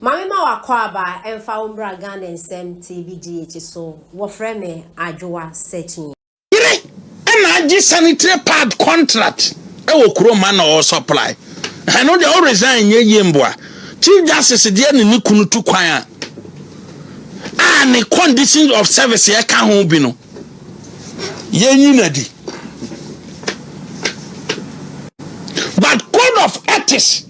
Mami ma wakwaba emfa umbra Ghana nsem TV GH so wofre me adwoa searching. Yire na agi sanitary pad contract e wo kuro ma na o supply. I know they all resign ye mboa. Chief Justice de ne kunu tu kwan a ne conditions of service ye ka ho bi no. Ye nyina di. But code of ethics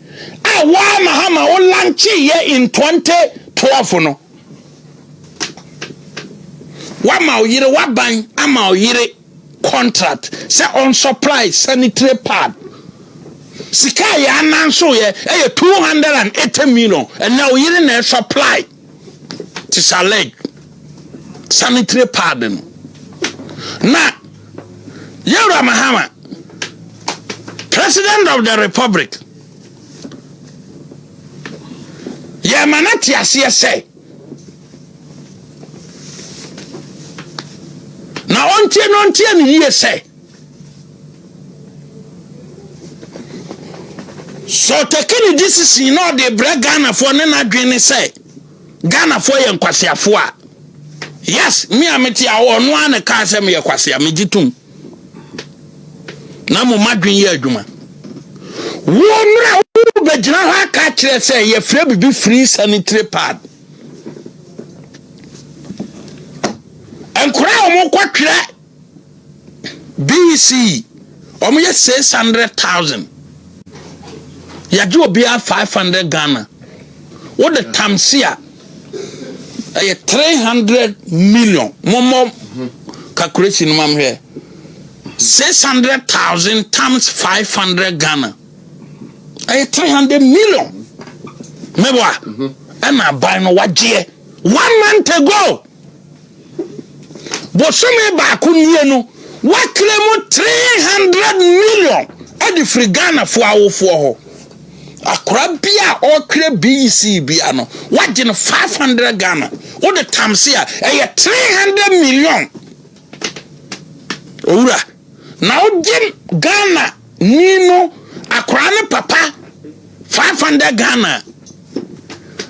wa mahama o lanchi ye in 2012 no. Wa ma o yire wa ban ama o yire contract say on supply sanitary pad. Sika ya nanso ye 280 million and now yire na supply to select sanitary pad no. Na Yura Mahama, President of the Republic, Yamanati say. Now on tie say. So taking this is you know the break Ghana for na adwene say. Ghana for yen kwasiafo a. Yes, me ameti a ono an ka say me kwasia me gitum. Na mo madwen ye adwuma. Wo mra wo begina ha ka kire say ye free bibi free sanitary pad. Enkura omo kwatwere BC omo ye 600,000. Yaji obia 500 Ghana. What the tamsia 300 million. Momo calculation mam here. 600,000 times 500 Ghana. 300 million. Mebwa. And I buy no waje. 1 month ago. But some back no. What claim 300 million? At the free Ghana for our for Akrabia or clear BC biano. What in 500 Ghana? What the tamsia? 300 million. Ora. Now Jim Ghana Nino Akrana Papa 500 Ghana.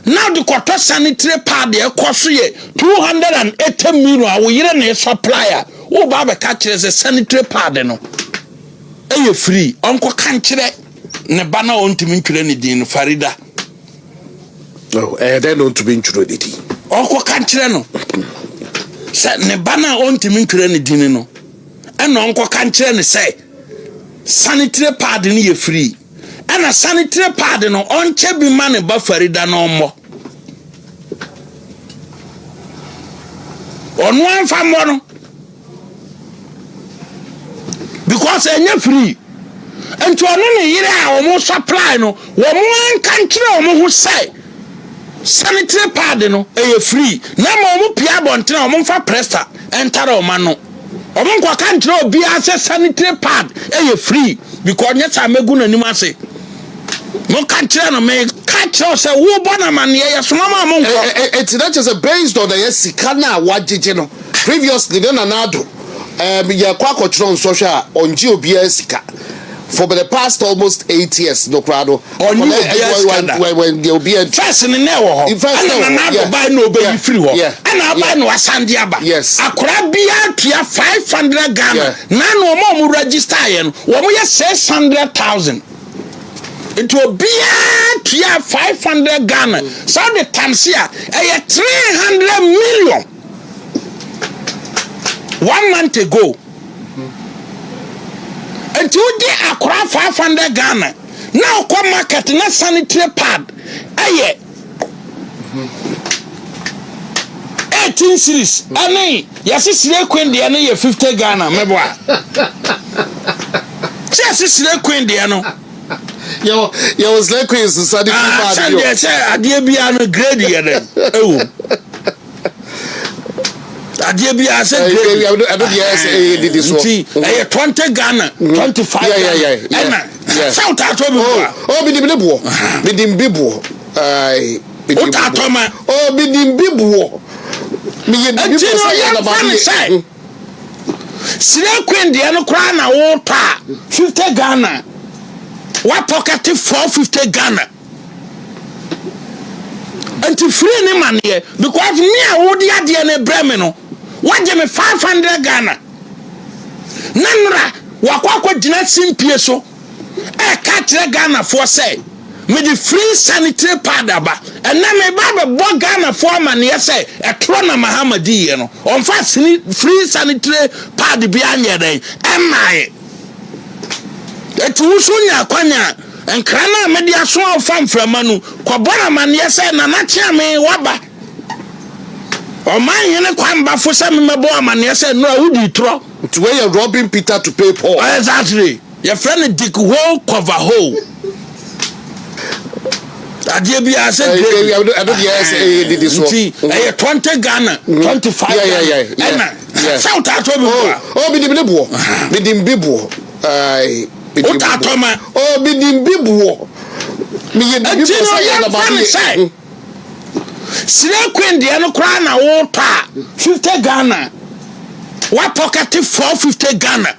Now the quarter sanitary pad there cost 280 million. We are a supplier. Oh, Baba catches a sanitary pad no. Are free? Uncle can't ne bana on to me din Farida. Oh, they don't to be intruded. Uncle can't no. Said ne bana on to me din no. And Uncle can't say sanitary pad in ye free. And a sanitary pad no on chebi money but Farida no more. On one family because you're free. And to another year, almost supply no. One country almost say sanitary pad no, free. Now, more Pia Bontina, more for Presta, and Taro Mano. Omonko country be as a sanitary pad, free because yes, I'm a good animal say. No country no make catch us a woo bonaman, yes, Mama. It's not just based on the Sikana, what did you know? Previously, then another. Ya kwakotron social on GOBSika for the past almost 8 years no crowd when they'll be a first in the never and buy no baby free and I buy no Sandiaba. Yes, Akrabia to 500 Ghana. None more register and 600,000. It will be a 500 Ghana. So the Tansia 300 million. 1 month ago, and you get a crowd 500 Ghana. Now come market na sanitary pad. 18 series. Ani, yes, it's queen the any 50 Ghana. Meboa. Yes, it's queen the ano. Yo was like queen sanitary pad. Yes, I dear be an grade here. Oh. I said, I don't yes, 20 Ghana, 25. Yeah. South Atoma. Oh, Bidim Bibo. Oh, Bidim Bibo. Sire Queen, the other crown, water 50 Ghana. What pocket 450 Ghana? anti free ni mane because me a wo de ade na bre me no waje me 500 Ghana nanra wakwa gina simpie so e ka kire Ghana for say me the free sanitary pad aba and na me ba bo Ghana for man ye say e tro na Mahamadi ye no on fa free sanitary pad bi anye den emaye etu so nya kwanya enkra na me dia so afam framanu kwabona man ye say na na chia me waba o man ye ne kwamba fo say me mebo man ye say no awudi tro to where you're robbing Peter to pay Paul. Exactly. Your friend dig hole cover hole. I said, I don't yes, this one. 20 Ghana, 25. Yeah. South Africa. Oh, Bidimbibo. Bidimbibo. Oh, Bidimbibo. Sile Queen Diano Crana water 50 Ghana. What pocket 450 Ghana?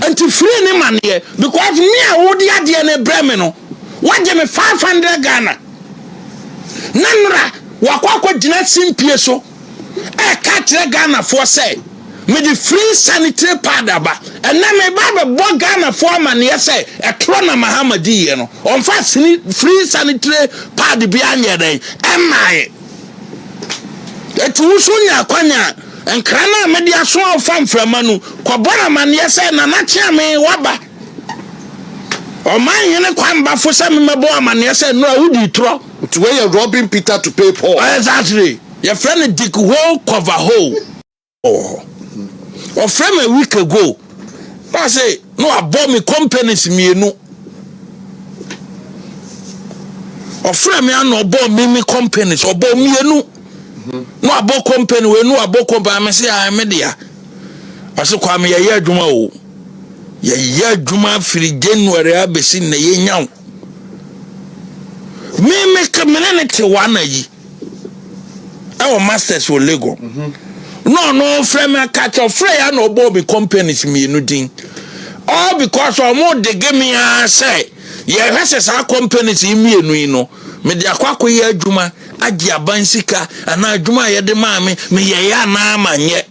And to free any money because me I would the ne bremeno. What me 500 Ghana? Nanra wakwa gina simpie so. E catch Ghana for say. Me the free sanitary pad aba. And na me ba bo Ghana for man ye say e tro na Mahamadi ye no. On fa free sanitary pad bi anye den. Emaye. Etu so nya kwanya enkra na me dia so afam framanu kwabona man ye say na na chia me waba o man yene kwamba fo say me mebo man ye say no awudi tro to where you're robbing Peter to pay Paul. Exactly. Your friend dig hole cover hole. Oh. Or from a week ago I say no above me companies mienu or from me no above me companies or above mienu. No abo company we no abo company me say I media aso kwa me ye adwuma o ye adwuma firi January abesi na ye nyaw me community one yi our masters for Lego no frame catch of free and obo be companies me no din all because of more de give me say ye hwese sa companies me enu no me de akwa ye adwuma agi abansika ana adwuma ye de maame me ye ya na amanye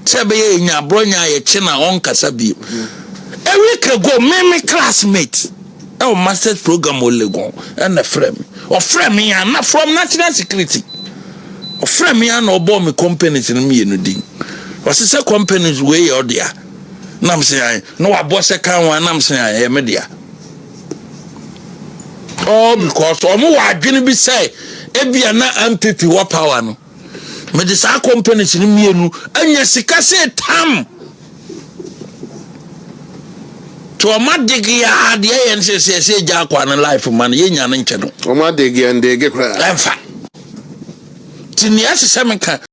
sebe ye nya bronya ye chi na on kasa bi a week ago me classmate our master's program Olegon and the frame of frame ya na from national security of frame ya no bo me companies in me no din was say companies we or there nam say no abo second one nam say media oh because omo wa adwene bi say ebia na MPP wa power no me de sa companies ni mienu anya sika se tam to ma digia de yen se ja kwa na life man ye nya no nche no o ma digia ndege kra emfa tini asese menka